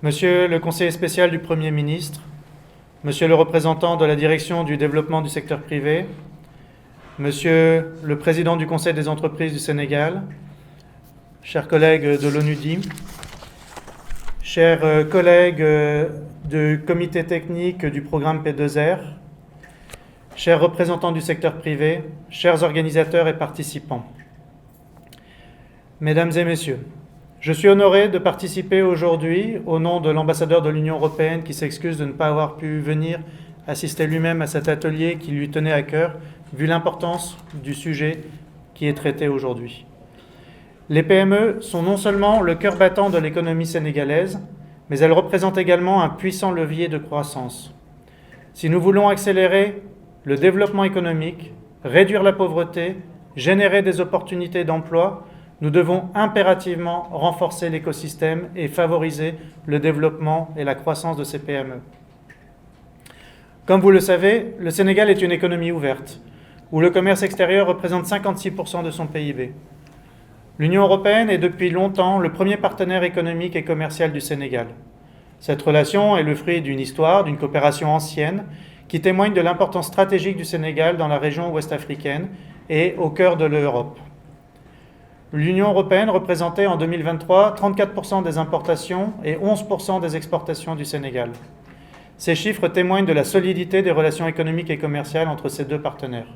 Monsieur le conseiller spécial du Premier ministre, Monsieur le représentant de la direction du développement du secteur privé, Monsieur le président du Conseil des entreprises du Sénégal, chers collègues de l'ONUDI, chers collègues du comité technique du programme P2R, chers représentants du secteur privé, chers organisateurs et participants. Mesdames et messieurs, je suis honoré de participer aujourd'hui au nom de l'ambassadeur de l'Union européenne qui s'excuse de ne pas avoir pu venir assister lui-même à cet atelier qui lui tenait à cœur, vu l'importance du sujet qui est traité aujourd'hui. Les PME sont non seulement le cœur battant de l'économie sénégalaise, mais elles représentent également un puissant levier de croissance. Si nous voulons accélérer le développement économique, réduire la pauvreté, générer des opportunités d'emploi, nous devons impérativement renforcer l'écosystème et favoriser le développement et la croissance de ces PME. Comme vous le savez, le Sénégal est une économie ouverte, où le commerce extérieur représente 56% de son PIB. L'Union européenne est depuis longtemps le premier partenaire économique et commercial du Sénégal. Cette relation est le fruit d'une histoire, d'une coopération ancienne, qui témoigne de l'importance stratégique du Sénégal dans la région ouest-africaine et au cœur de l'Europe. L'Union européenne représentait en 2023 34% des importations et 11% des exportations du Sénégal. Ces chiffres témoignent de la solidité des relations économiques et commerciales entre ces deux partenaires.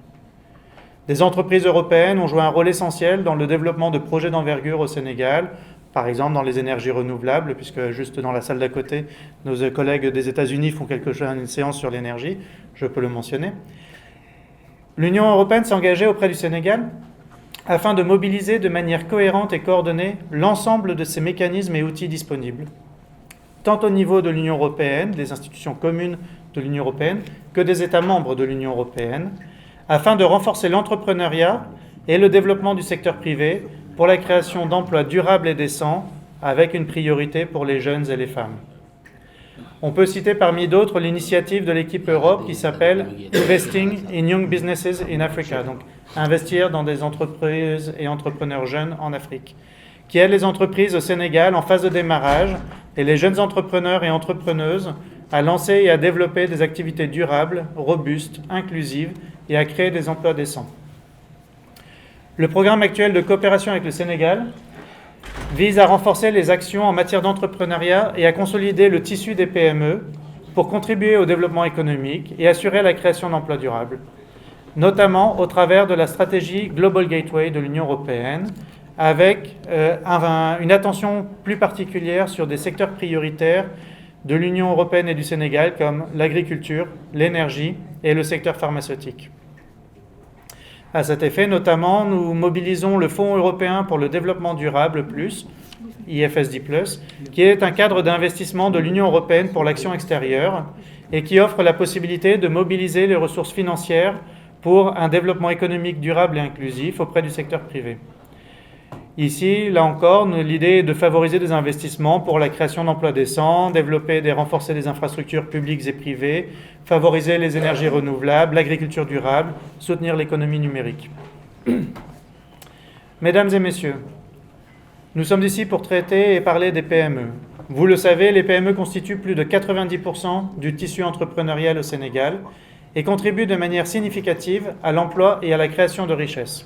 Des entreprises européennes ont joué un rôle essentiel dans le développement de projets d'envergure au Sénégal, par exemple dans les énergies renouvelables, puisque juste dans la salle d'à côté, nos collègues des États-Unis font une séance sur l'énergie, je peux le mentionner. L'Union européenne s'est engagée auprès du Sénégal afin de mobiliser de manière cohérente et coordonnée l'ensemble de ces mécanismes et outils disponibles, tant au niveau de l'Union européenne, des institutions communes de l'Union européenne, que des États membres de l'Union européenne, afin de renforcer l'entrepreneuriat et le développement du secteur privé pour la création d'emplois durables et décents, avec une priorité pour les jeunes et les femmes. On peut citer parmi d'autres l'initiative de l'équipe Europe qui s'appelle Investing in Young Businesses in Africa, donc investir dans des entreprises et entrepreneurs jeunes en Afrique, qui aide les entreprises au Sénégal en phase de démarrage et les jeunes entrepreneurs et entrepreneuses à lancer et à développer des activités durables, robustes, inclusives et à créer des emplois décents. Le programme actuel de coopération avec le Sénégal vise à renforcer les actions en matière d'entrepreneuriat et à consolider le tissu des PME pour contribuer au développement économique et assurer la création d'emplois durables, notamment au travers de la stratégie Global Gateway de l'Union européenne, avec une attention plus particulière sur des secteurs prioritaires de l'Union européenne et du Sénégal comme l'agriculture, l'énergie et le secteur pharmaceutique. À cet effet, notamment, nous mobilisons le Fonds européen pour le développement durable, IFSD+, qui est un cadre d'investissement de l'Union européenne pour l'action extérieure et qui offre la possibilité de mobiliser les ressources financières pour un développement économique durable et inclusif auprès du secteur privé. Ici, là encore, l'idée est de favoriser des investissements pour la création d'emplois décents, renforcer des infrastructures publiques et privées, favoriser les énergies renouvelables, l'agriculture durable, soutenir l'économie numérique. Mesdames et messieurs, nous sommes ici pour traiter et parler des PME. Vous le savez, les PME constituent plus de 90% du tissu entrepreneurial au Sénégal et contribuent de manière significative à l'emploi et à la création de richesses.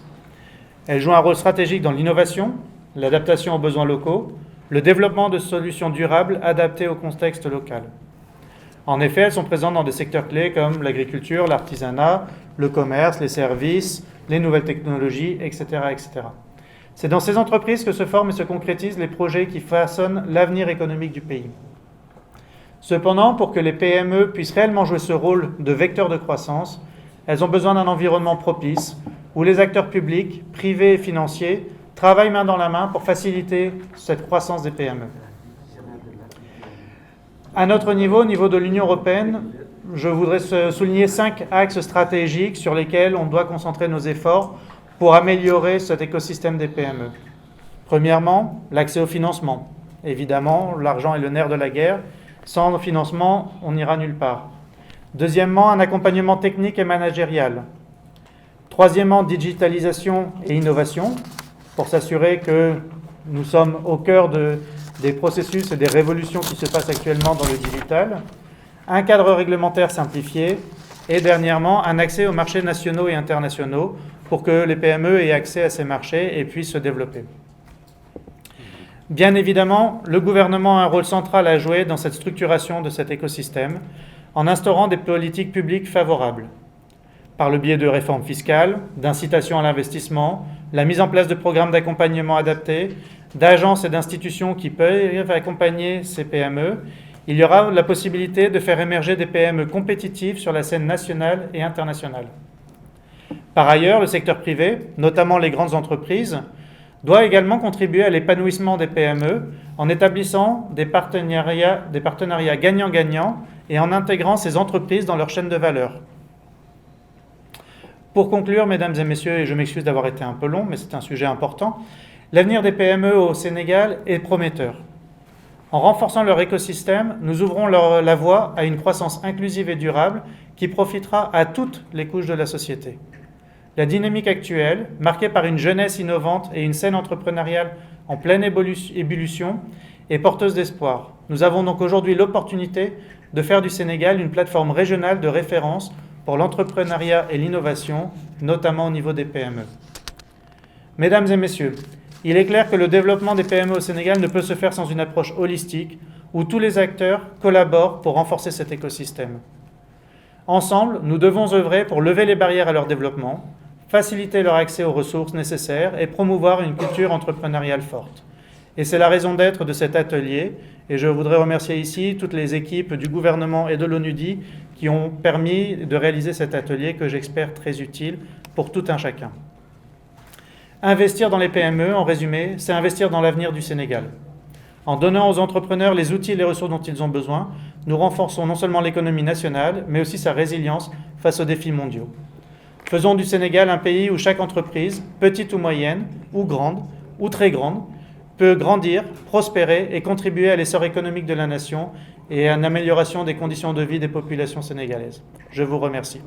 Elles jouent un rôle stratégique dans l'innovation, l'adaptation aux besoins locaux, le développement de solutions durables adaptées au contexte local. En effet, elles sont présentes dans des secteurs clés comme l'agriculture, l'artisanat, le commerce, les services, les nouvelles technologies, etc., etc. C'est dans ces entreprises que se forment et se concrétisent les projets qui façonnent l'avenir économique du pays. Cependant, pour que les PME puissent réellement jouer ce rôle de vecteur de croissance, elles ont besoin d'un environnement propice où les acteurs publics, privés et financiers travaillent main dans la main pour faciliter cette croissance des PME. À notre niveau, au niveau de l'Union européenne, je voudrais souligner 5 axes stratégiques sur lesquels on doit concentrer nos efforts pour améliorer cet écosystème des PME. Premièrement, l'accès au financement. Évidemment, l'argent est le nerf de la guerre. Sans financement, on n'ira nulle part. Deuxièmement, un accompagnement technique et managérial. Troisièmement, digitalisation et innovation, pour s'assurer que nous sommes au cœur des processus et des révolutions qui se passent actuellement dans le digital, un cadre réglementaire simplifié et dernièrement un accès aux marchés nationaux et internationaux pour que les PME aient accès à ces marchés et puissent se développer. Bien évidemment, le gouvernement a un rôle central à jouer dans cette structuration de cet écosystème en instaurant des politiques publiques favorables, par le biais de réformes fiscales, d'incitation à l'investissement, la mise en place de programmes d'accompagnement adaptés, d'agences et d'institutions qui peuvent accompagner ces PME. Il y aura la possibilité de faire émerger des PME compétitives sur la scène nationale et internationale. Par ailleurs, le secteur privé, notamment les grandes entreprises, doit également contribuer à l'épanouissement des PME en établissant des partenariats gagnant-gagnant et en intégrant ces entreprises dans leur chaîne de valeur. Pour conclure, mesdames et messieurs, et je m'excuse d'avoir été un peu long, mais c'est un sujet important, l'avenir des PME au Sénégal est prometteur. En renforçant leur écosystème, nous ouvrons la voie à une croissance inclusive et durable qui profitera à toutes les couches de la société. La dynamique actuelle, marquée par une jeunesse innovante et une scène entrepreneuriale en pleine ébullition, est porteuse d'espoir. Nous avons donc aujourd'hui l'opportunité de faire du Sénégal une plateforme régionale de référence pour l'entrepreneuriat et l'innovation, notamment au niveau des PME. Mesdames et messieurs, il est clair que le développement des PME au Sénégal ne peut se faire sans une approche holistique où tous les acteurs collaborent pour renforcer cet écosystème. Ensemble, nous devons œuvrer pour lever les barrières à leur développement, faciliter leur accès aux ressources nécessaires et promouvoir une culture entrepreneuriale forte. Et c'est la raison d'être de cet atelier. Et je voudrais remercier ici toutes les équipes du gouvernement et de l'ONUDI qui ont permis de réaliser cet atelier que j'espère très utile pour tout un chacun. Investir dans les PME, en résumé, c'est investir dans l'avenir du Sénégal. En donnant aux entrepreneurs les outils et les ressources dont ils ont besoin, nous renforçons non seulement l'économie nationale, mais aussi sa résilience face aux défis mondiaux. Faisons du Sénégal un pays où chaque entreprise, petite ou moyenne, ou grande, ou très grande, peut grandir, prospérer et contribuer à l'essor économique de la nation et à une amélioration des conditions de vie des populations sénégalaises. Je vous remercie.